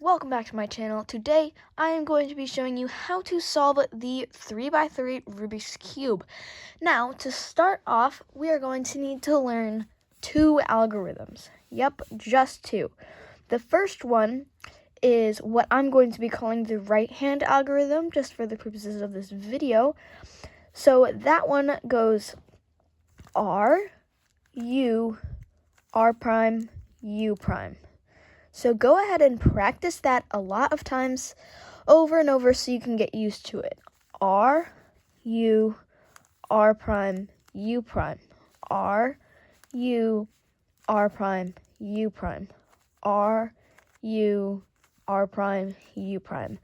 welcome back to my channel. Today I am going to be showing you how to solve the 3x3 Rubik's Cube. Now to start off, we are going to need to learn two algorithms. Yep, just two. The first one is what I'm going to be calling the right hand algorithm, just for the purposes of this video. So that one goes R, U, R prime, U prime. So go ahead and practice that a lot of times over and over so you can get used to it. R, U, R prime, U prime. R, U, R prime, U prime. R, U, R prime, U prime.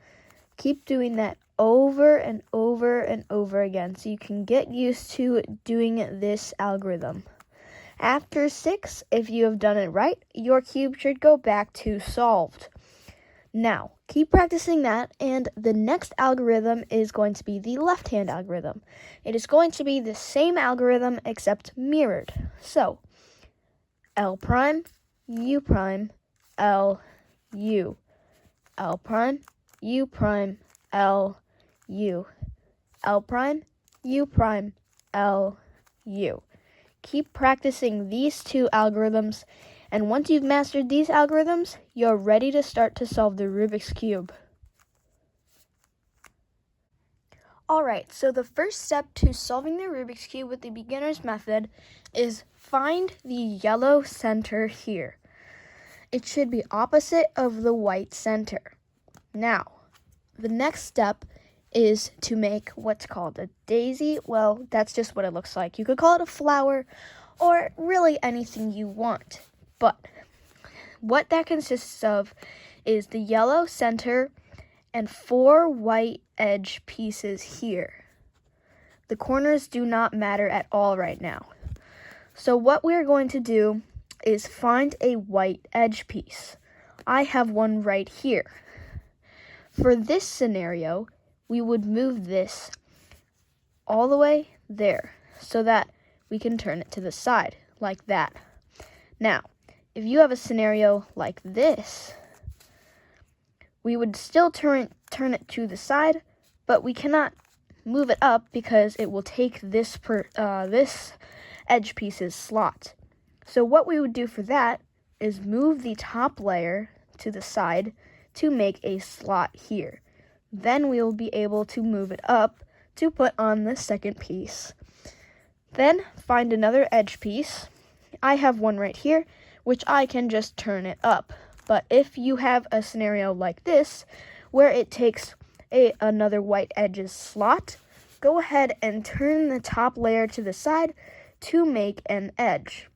Keep doing that over and over and over again so you can get used to doing this algorithm. After 6, if you have done it right, your cube should go back to solved. Now, keep practicing that, and the next algorithm is going to be the left-hand algorithm. It is going to be the same algorithm except mirrored. So, L prime, U prime, L, U. L prime, U prime, L, U. L prime, U prime, L, U. Keep practicing these two algorithms, and once you've mastered these algorithms, you're ready to start to solve the Rubik's Cube. Alright, so the first step to solving the Rubik's Cube with the beginner's method is find the yellow center here. It should be opposite of the white center. Now, the next step is to make what's called a daisy. Well, that's just what it looks like. You could call it a flower or really anything you want. But what that consists of is the yellow center and 4 white edge pieces here. The corners do not matter at all right now. So what we're going to do is find a white edge piece. I have one right here. For this scenario, we would move this all the way there so that we can turn it to the side like that. Now, if you have a scenario like this, we would still turn it to the side, but we cannot move it up because it will take this edge piece's slot. So what we would do for that is move the top layer to the side to make a slot here. Then we will be able to move it up to put on the second piece. Then find another edge piece. I have one right here, which I can just turn it up. But if you have a scenario like this, where it takes another white edge's slot, go ahead and turn the top layer to the side to make an edge.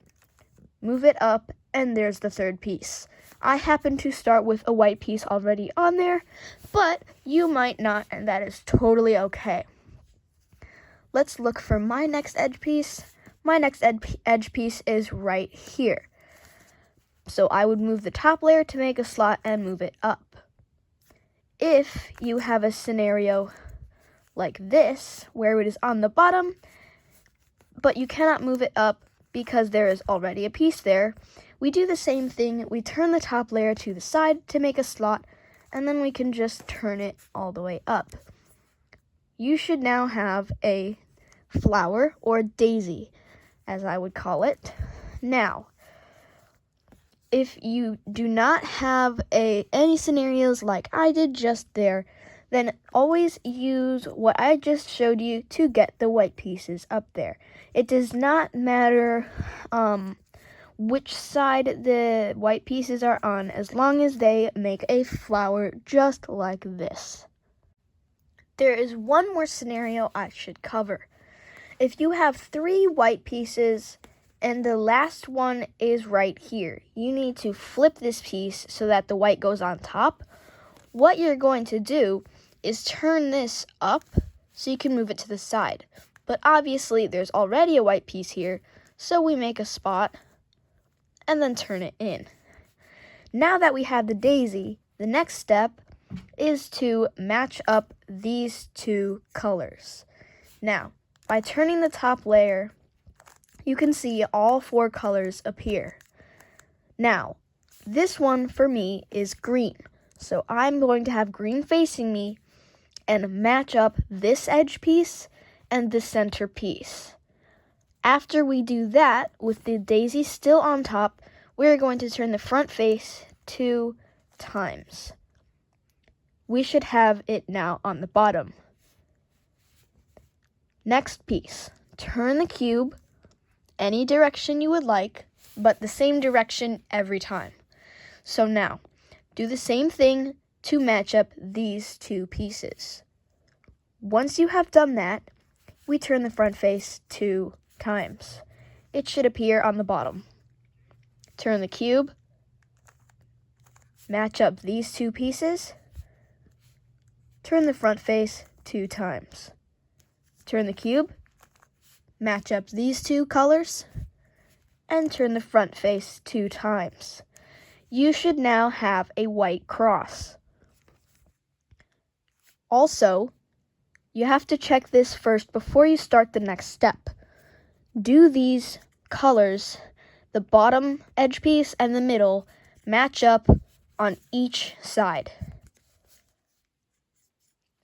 Move it up, and there's the third piece. I happen to start with a white piece already on there, but you might not, and that is totally okay. Let's look for my next edge piece. My next edge piece is right here. So I would move the top layer to make a slot and move it up. If you have a scenario like this, where it is on the bottom, but you cannot move it up because there is already a piece there, we do the same thing. We turn the top layer to the side to make a slot, and then we can just turn it all the way up. You should now have a flower, or daisy, as I would call it. Now, if you do not have any scenarios like I did just there, then always use what I just showed you to get the white pieces up there. It does not matter which side the white pieces are on, as long as they make a flower just like this. There is one more scenario I should cover. If you have 3 white pieces and the last one is right here, you need to flip this piece so that the white goes on top. What you're going to do is turn this up so you can move it to the side. But obviously there's already a white piece here, so we make a spot and then turn it in. Now that we have the daisy, the next step is to match up these two colors. Now, by turning the top layer, you can see all 4 colors appear. Now, this one for me is green. So I'm going to have green facing me and match up this edge piece and the center piece. After we do that, with the daisy still on top, we're going to turn the front face 2 times. We should have it now on the bottom. Next piece, turn the cube any direction you would like, but the same direction every time. So now, do the same thing to match up these 2 pieces. Once you have done that, we turn the front face 2 times. It should appear on the bottom. Turn the cube, match up these 2 pieces, turn the front face 2 times. Turn the cube, match up these 2 colors, and turn the front face 2 times. You should now have a white cross. Also, you have to check this first before you start the next step. Do these colors, the bottom edge piece and the middle, match up on each side.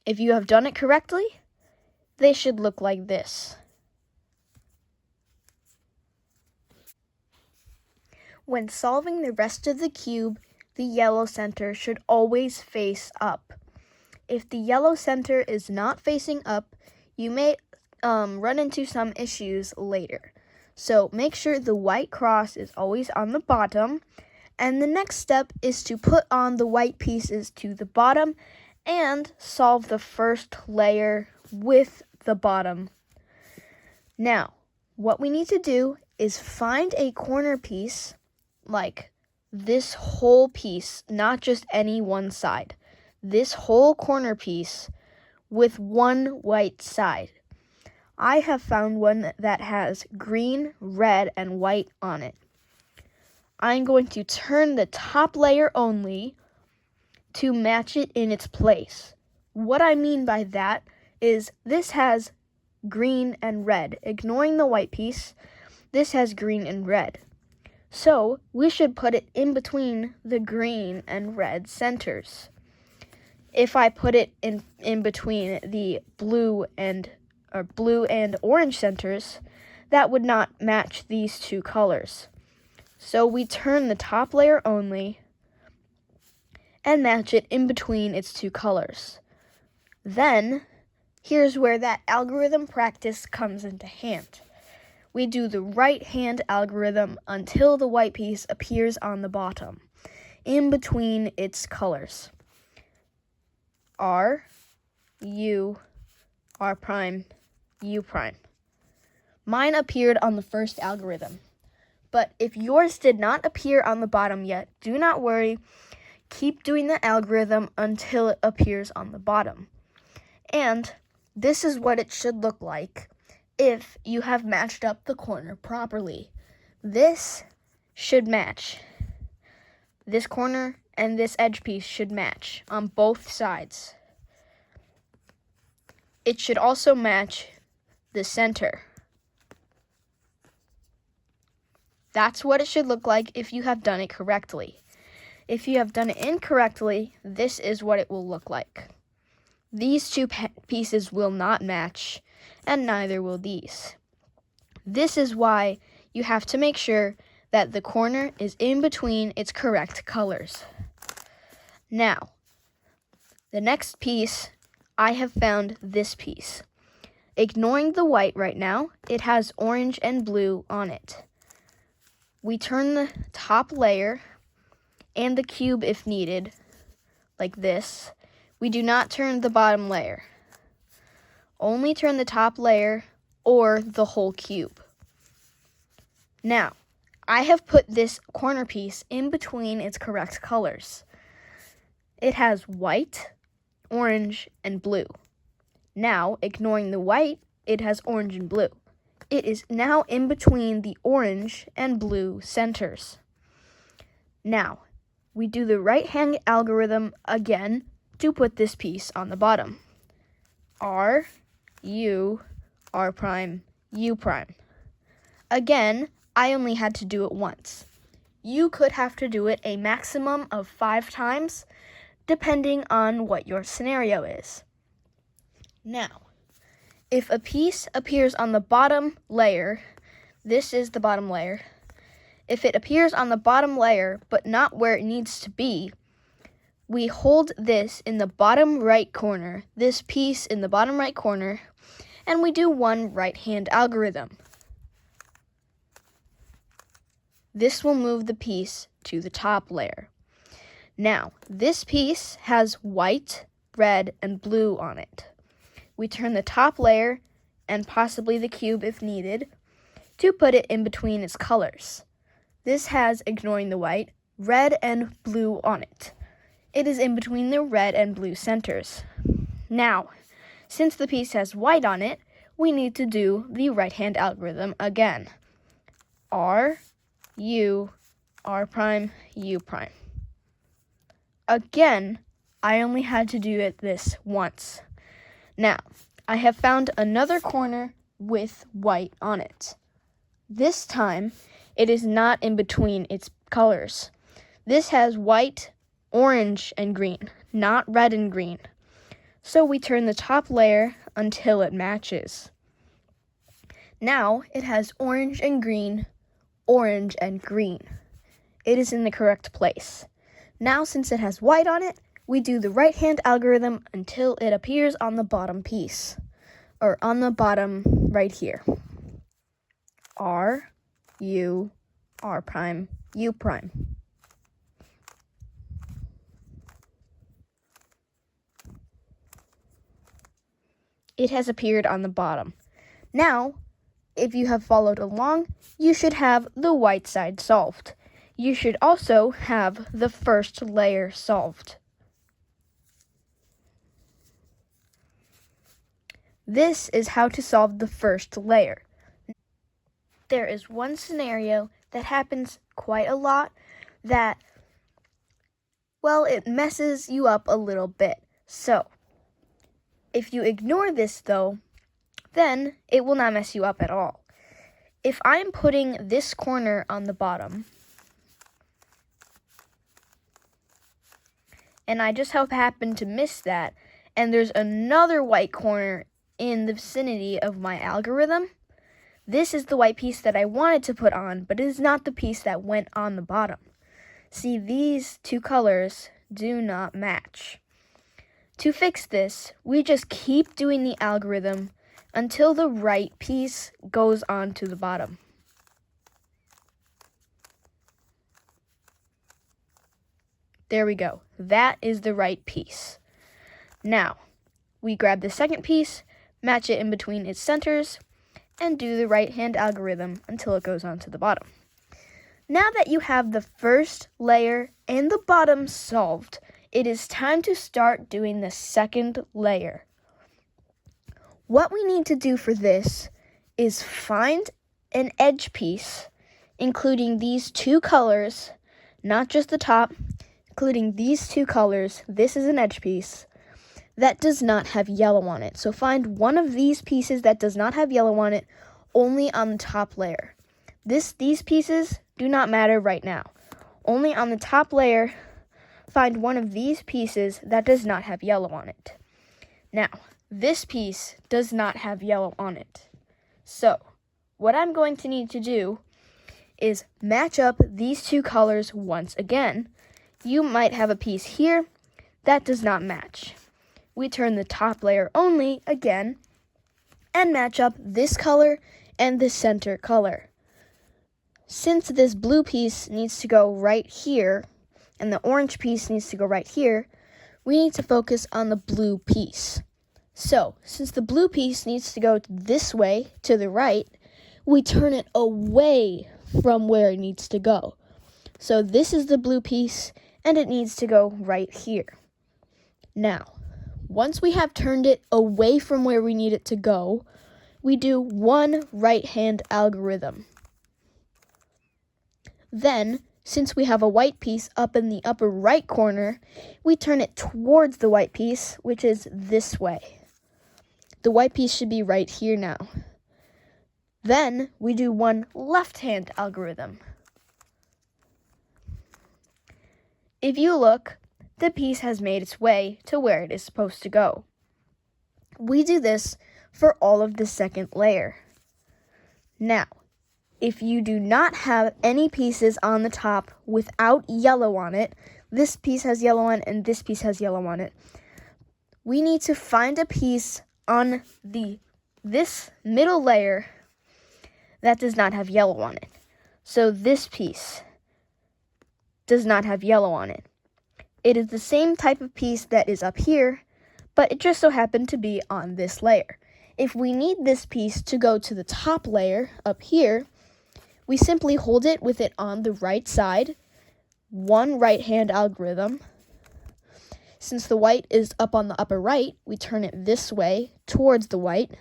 If you have done it correctly, they should look like this. When solving the rest of the cube, the yellow center should always face up. If the yellow center is not facing up, you may run into some issues later. So make sure the white cross is always on the bottom, and the next step is to put on the white pieces to the bottom and solve the first layer with the bottom. Now, what we need to do is find a corner piece, like this whole piece, not just any one side. This whole corner piece with one white side. I have found one that has green, red, and white on it. I'm going to turn the top layer only to match it in its place. What I mean by that is this has green and red. Ignoring the white piece, this has green and red. So we should put it in between the green and red centers. If I put it in between the blue and orange centers, that would not match these 2 colors. So we turn the top layer only and match it in between its 2 colors. Then, here's where that algorithm practice comes into hand. We do the right hand algorithm until the white piece appears on the bottom, in between its colors. R, U, R prime, U prime. Mine appeared on the first algorithm, but if yours did not appear on the bottom yet, do not worry. Keep doing the algorithm until it appears on the bottom. And this is what it should look like if you have matched up the corner properly. This should match. This corner and this edge piece should match on both sides. It should also match the center. That's what it should look like if you have done it correctly. If you have done it incorrectly, this is what it will look like. These 2 pieces will not match, and neither will these. This is why you have to make sure that the corner is in between its correct colors. Now, the next piece, I have found this piece. Ignoring the white right now, it has orange and blue on it. We turn the top layer and the cube if needed, like this. We do not turn the bottom layer. Only turn the top layer or the whole cube. Now, I have put this corner piece in between its correct colors. It has white, orange, and blue. Now, ignoring the white, it has orange and blue. It is now in between the orange and blue centers. Now, we do the right-hand algorithm again to put this piece on the bottom. R, U, R prime, U prime. Again, I only had to do it once. You could have to do it a maximum of 5 times. depending on what your scenario is. Now, if a piece appears on the bottom layer, this is the bottom layer. If it appears on the bottom layer, but not where it needs to be, we hold this in the bottom right corner, this piece in the bottom right corner, and we do one right-hand algorithm. This will move the piece to the top layer. Now, this piece has white, red, and blue on it. We turn the top layer, and possibly the cube if needed, to put it in between its colors. This has, ignoring the white, red and blue on it. It is in between the red and blue centers. Now, since the piece has white on it, we need to do the right-hand algorithm again. R, U, R prime, U prime. Again, I only had to do this once. Now, I have found another corner with white on it. This time, it is not in between its colors. This has white, orange, and green, not red and green. So we turn the top layer until it matches. Now, it has orange and green, orange and green. It is in the correct place. Now, since it has white on it, we do the right-hand algorithm until it appears on the bottom piece, or on the bottom right here. R, U, R prime, U prime. It has appeared on the bottom. Now, if you have followed along, you should have the white side solved. You should also have the first layer solved. This is how to solve the first layer. There is one scenario that happens quite a lot that, well, it messes you up a little bit. So, if you ignore this though, then it will not mess you up at all. If I'm putting this corner on the bottom, and I just happen to miss that, and there's another white corner in the vicinity of my algorithm, this is the white piece that I wanted to put on, but it is not the piece that went on the bottom. See, these two colors do not match. To fix this, we just keep doing the algorithm until the right piece goes on to the bottom. There we go. That is the right piece. Now, we grab the second piece, match it in between its centers, and do the right-hand algorithm until it goes on to the bottom. Now that you have the first layer and the bottom solved, it is time to start doing the second layer. What we need to do for this is find an edge piece, including these two colors, not just the top, including these two colors. This is an edge piece that does not have yellow on it. So find one of these pieces that does not have yellow on it, only on the top layer. These pieces do not matter right now. Only on the top layer, find one of these pieces that does not have yellow on it. Now, this piece does not have yellow on it. So, what I'm going to need to do is match up these two colors once again. You might have a piece here that does not match. We turn the top layer only again and match up this color and the center color. Since this blue piece needs to go right here and the orange piece needs to go right here, we need to focus on the blue piece. So, since the blue piece needs to go this way to the right, we turn it away from where it needs to go. So this is the blue piece, and it needs to go right here. Now, once we have turned it away from where we need it to go, we do one right-hand algorithm. Then, since we have a white piece up in the upper right corner, we turn it towards the white piece, which is this way. The white piece should be right here now. Then, we do one left-hand algorithm. If you look, the piece has made its way to where it is supposed to go. We do this for all of the second layer. Now, if you do not have any pieces on the top without yellow on it, this piece has yellow on it and this piece has yellow on it, we need to find a piece on this middle layer that does not have yellow on it. So this piece does not have yellow on it. It is the same type of piece that is up here, but it just so happened to be on this layer. If we need this piece to go to the top layer up here, we simply hold it with it on the right side, one right-hand algorithm. Since the white is up on the upper right, we turn it this way towards the white,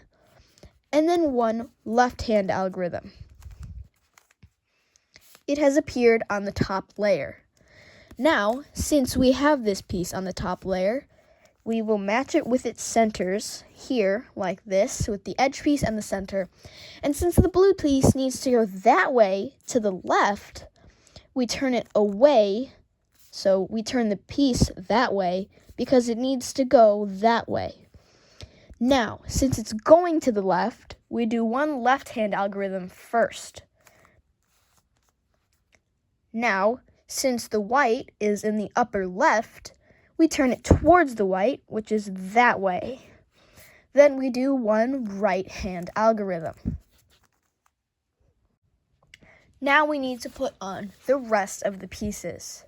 and then one left-hand algorithm. It has appeared on the top layer. Now, since we have this piece on the top layer, we will match it with its centers here, like this, with the edge piece and the center. And since the blue piece needs to go that way to the left, we turn it away. So we turn the piece that way because it needs to go that way. Now, since it's going to the left, we do one left-hand algorithm first. Now, since the white is in the upper left, we turn it towards the white, which is that way. Then we do one right-hand algorithm. Now we need to put on the rest of the pieces,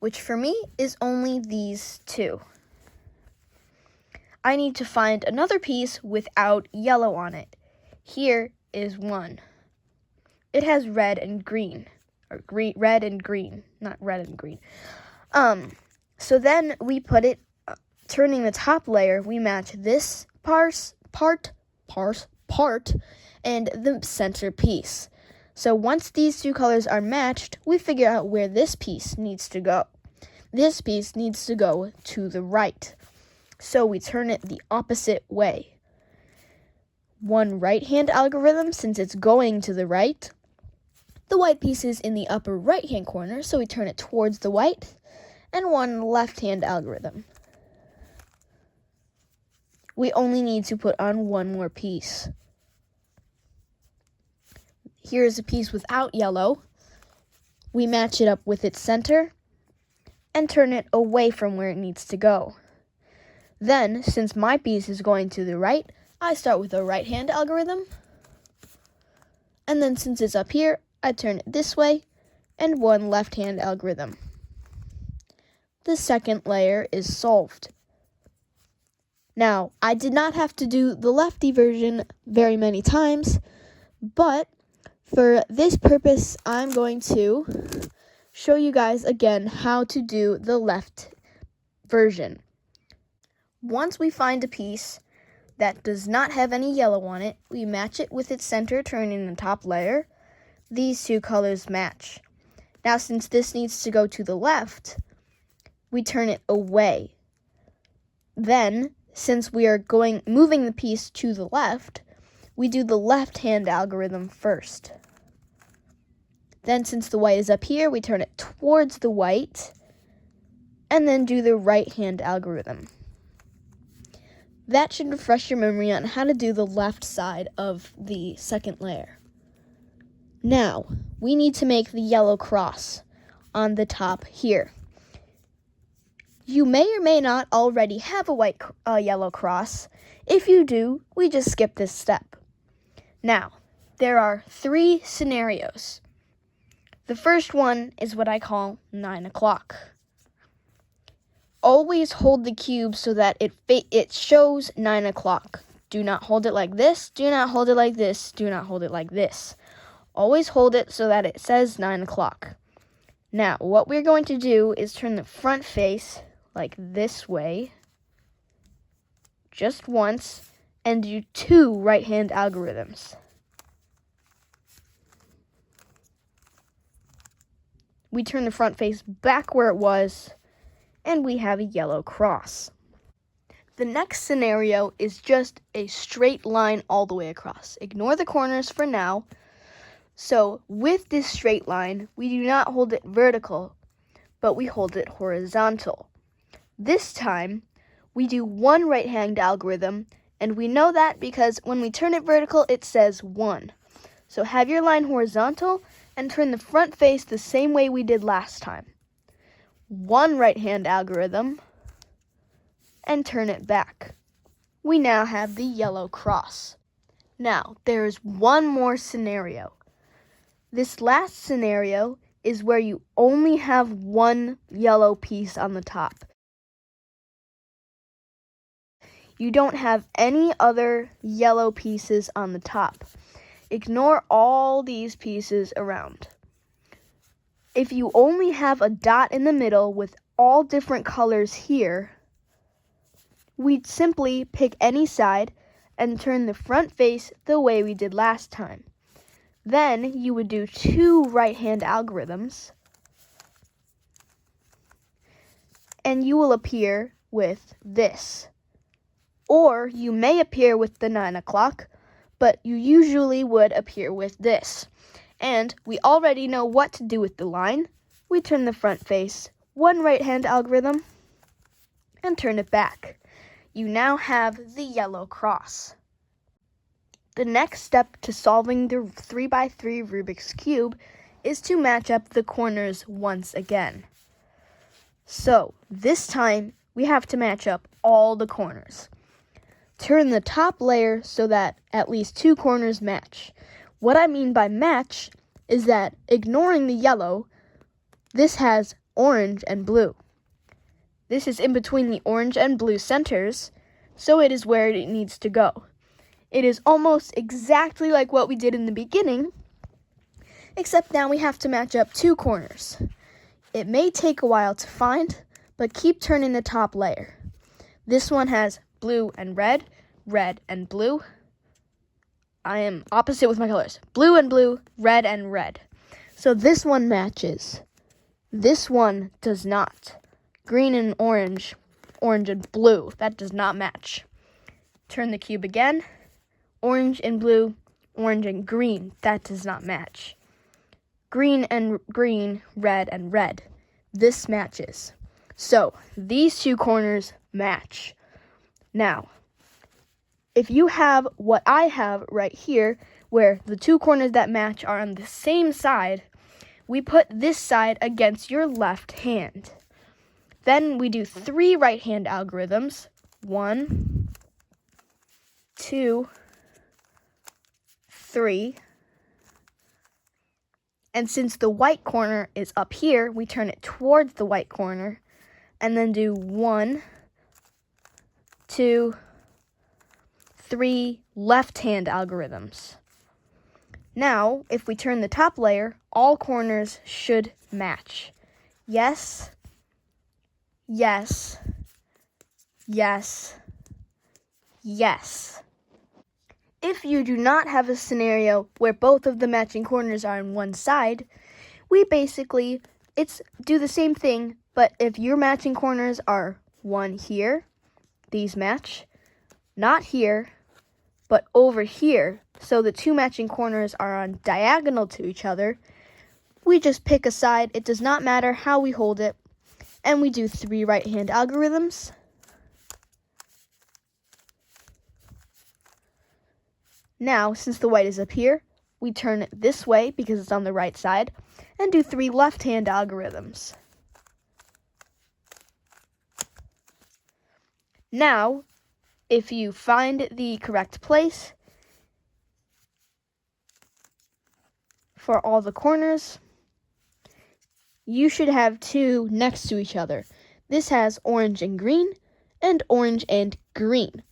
which for me is only these two. I need to find another piece without yellow on it. Here is one. It has red and green, or red and green, not red and green. So then we put it, turning the top layer, we match this part, and the center piece. So once these two colors are matched, we figure out where this piece needs to go. This piece needs to go to the right. So we turn it the opposite way. One right-hand algorithm, since it's going to the right. The white piece is in the upper right-hand corner, so we turn it towards the white. And one left-hand algorithm. We only need to put on one more piece. Here is a piece without yellow. We match it up with its center and turn it away from where it needs to go. Then, since my piece is going to the right, I start with a right-hand algorithm. And then since it's up here, I turn it this way and one left-hand algorithm. The second layer is solved. Now, I did not have to do the lefty version very many times, but for this purpose, I'm going to show you guys again how to do the left version. Once we find a piece that does not have any yellow on it, we match it with its center, turning the top layer. These two colors match. Now, since this needs to go to the left, we turn it away. Then, since we are moving the piece to the left, we do the left-hand algorithm first. Then, since the white is up here, we turn it towards the white, and then do the right-hand algorithm. That should refresh your memory on how to do the left side of the second layer. Now, we need to make the yellow cross on the top here. You may or may not already have a yellow cross. If you do, we just skip this step. Now, there are 3 scenarios. The first one is what I call 9 o'clock. Always hold the cube so that it shows 9 o'clock. Do not hold it like this, do not hold it like this, do not hold it like this. Always hold it so that it says 9 o'clock. Now, what we're going to do is turn the front face like this way, just once, and do 2 right-hand algorithms. We turn the front face back where it was, and we have a yellow cross. The next scenario is just a straight line all the way across. Ignore the corners for now. So with this straight line, we do not hold it vertical, but we hold it horizontal. This time, we do one right-hand algorithm, and we know that because when we turn it vertical, it says 1. So have your line horizontal and turn the front face the same way we did last time. One right-hand algorithm, and turn it back. We now have the yellow cross. Now, there is one more scenario. This last scenario is where you only have one yellow piece on the top. You don't have any other yellow pieces on the top. Ignore all these pieces around. If you only have a dot in the middle with all different colors here, we'd simply pick any side and turn the front face the way we did last time. Then you would do 2 right-hand algorithms, and you will appear with this. Or you may appear with the 9 o'clock, but you usually would appear with this. And we already know what to do with the line. We turn the front face, 1 right-hand algorithm, and turn it back. You now have the yellow cross. The next step to solving the 3x3 Rubik's Cube is to match up the corners once again. So, this time, we have to match up all the corners. Turn the top layer so that at least 2 corners match. What I mean by match is that, ignoring the yellow, this has orange and blue. This is in between the orange and blue centers, so it is where it needs to go. It is almost exactly like what we did in the beginning, except now we have to match up 2 corners. It may take a while to find, but keep turning the top layer. This one has blue and red, red and blue. I am opposite with my colors. Blue and blue, red and red. So this one matches. This one does not. Green and orange, orange and blue. That does not match. Turn the cube again. Orange and blue, orange and green. That does not match. Green and green, red and red. This matches. So these 2 corners match. Now, if you have what I have right here, where the 2 corners that match are on the same side, we put this side against your left hand. Then we do 3 right-hand algorithms. 1, 2, 3. And since the white corner is up here, we turn it towards the white corner and then do 1, 2, 3 left-hand algorithms. Now, if we turn the top layer, all corners should match. Yes, yes, yes, yes. If you do not have a scenario where both of the matching corners are on one side, we basically, do the same thing, but if your matching corners are one here, these match, not here, but over here, so the 2 matching corners are on diagonal to each other, we just pick a side. It does not matter how we hold it, and we do 3 right-hand algorithms. Now, since the white is up here, we turn it this way because it's on the right side, and do 3 left-hand algorithms. Now, if you find the correct place for all the corners, you should have 2 next to each other. This has orange and green, and orange and green.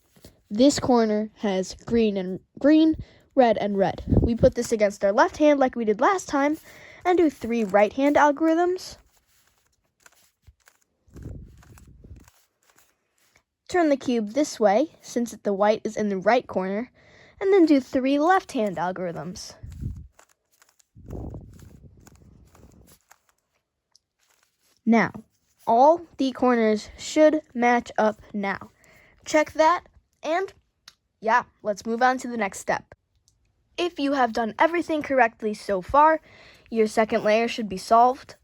This corner has green and green, red and red. We put this against our left hand like we did last time, and do 3 right-hand algorithms. Turn the cube this way, since the white is in the right corner, and then do 3 left-hand algorithms. Now, all the corners should match up now. Check that, and yeah, let's move on to the next step. If you have done everything correctly so far, your second layer should be solved.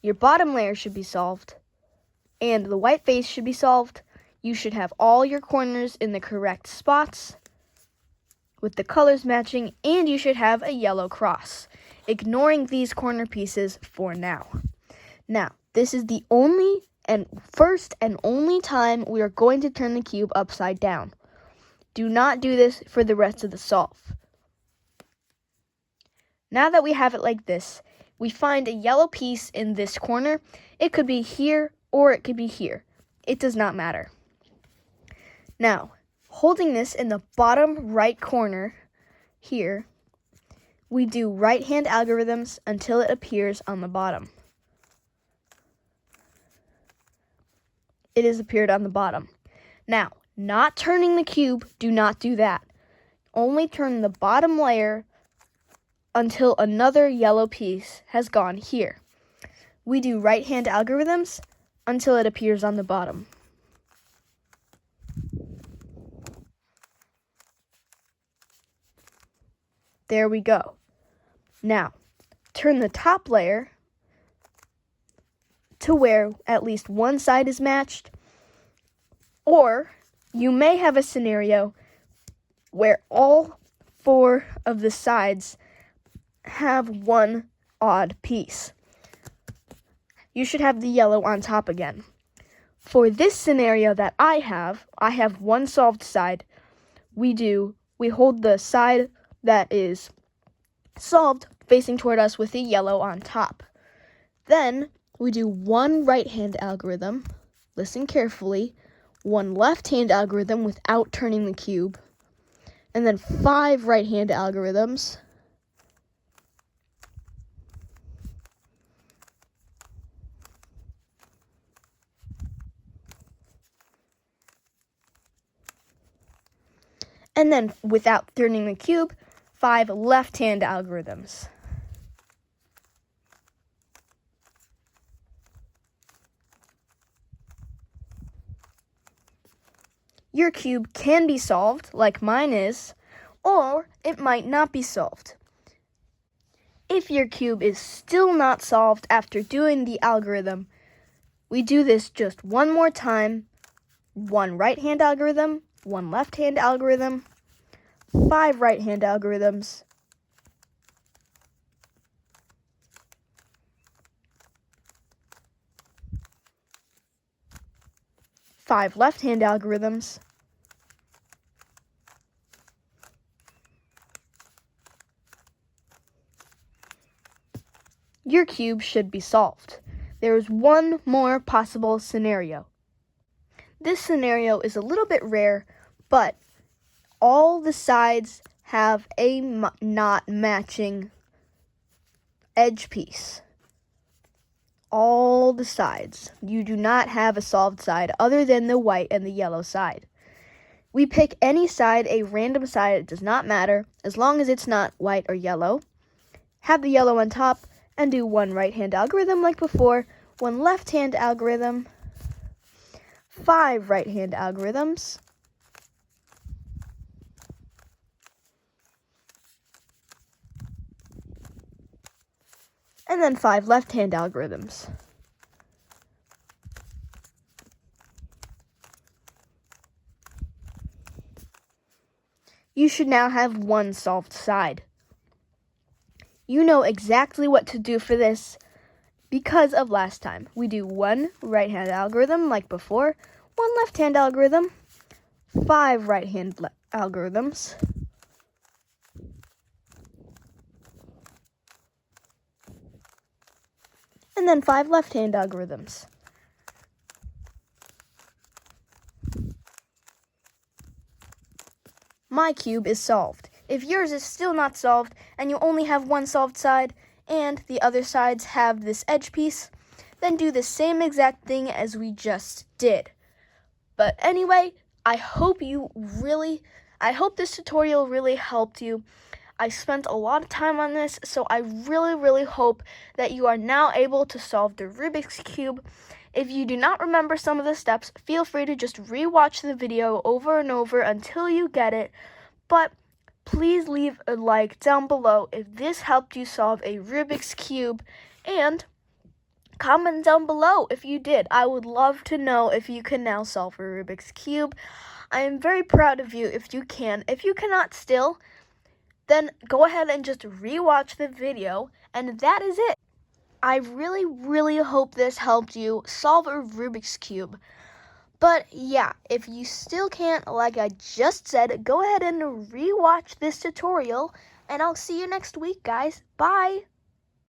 your bottom layer should be solved, and the white face should be solved. You should have all your corners in the correct spots with the colors matching, and you should have a yellow cross, ignoring these corner pieces for now. Now, this is the first and only time we are going to turn the cube upside down. Do not do this for the rest of the solve. Now that we have it like this, we find a yellow piece in this corner. It could be here or it could be here. It does not matter. Now, holding this in the bottom right corner here, we do right-hand algorithms until it appears on the bottom. It has appeared on the bottom. Now, not turning the cube, do not do that. Only turn the bottom layer until another yellow piece has gone here. We do right-hand algorithms until it appears on the bottom. There we go. Now, turn the top layer to where at least one side is matched, or you may have a scenario where all 4 of the sides have one odd piece. You should have the yellow on top again. For this scenario that I have one solved side. We hold the side that is solved facing toward us with the yellow on top. Then we do one right-hand algorithm, listen carefully, one left-hand algorithm without turning the cube, and then 5 right-hand algorithms. And then, without turning the cube, 5 left-hand algorithms. Your cube can be solved, like mine is, or it might not be solved. If your cube is still not solved after doing the algorithm, we do this just one more time. 1 right-hand algorithm, 1 left-hand algorithm, 5 right-hand algorithms, 5 left-hand algorithms, your cube should be solved. There is one more possible scenario. This scenario is a little bit rare, but all the sides have a not matching edge piece. All the sides. You do not have a solved side other than the white and the yellow side. We pick any side, a random side, it does not matter, as long as it's not white or yellow. Have the yellow on top, and do 1 right-hand algorithm like before, 1 left-hand algorithm, 5 right-hand algorithms, and then 5 left-hand algorithms. You should now have 1 solved side. You know exactly what to do for this because of last time. We do 1 right-hand algorithm like before, 1 left-hand algorithm, 5 right-hand algorithms, and then 5 left-hand algorithms. My cube is solved. If yours is still not solved and you only have 1 solved side and the other sides have this edge piece, then do the same exact thing as we just did. But anyway, I hope this tutorial really helped you. I spent a lot of time on this, so I really hope that you are now able to solve the Rubik's Cube. If you do not remember some of the steps, feel free to just rewatch the video over and over until you get it. But please leave a like down below if this helped you solve a Rubik's Cube, and comment down below if you did. I would love to know if you can now solve a Rubik's Cube. I am very proud of you if you can. If you cannot still, then go ahead and just rewatch the video, and that is it. I really, really hope this helped you solve a Rubik's Cube. But yeah, if you still can't, like I just said, go ahead and rewatch this tutorial, and I'll see you next week, guys. Bye!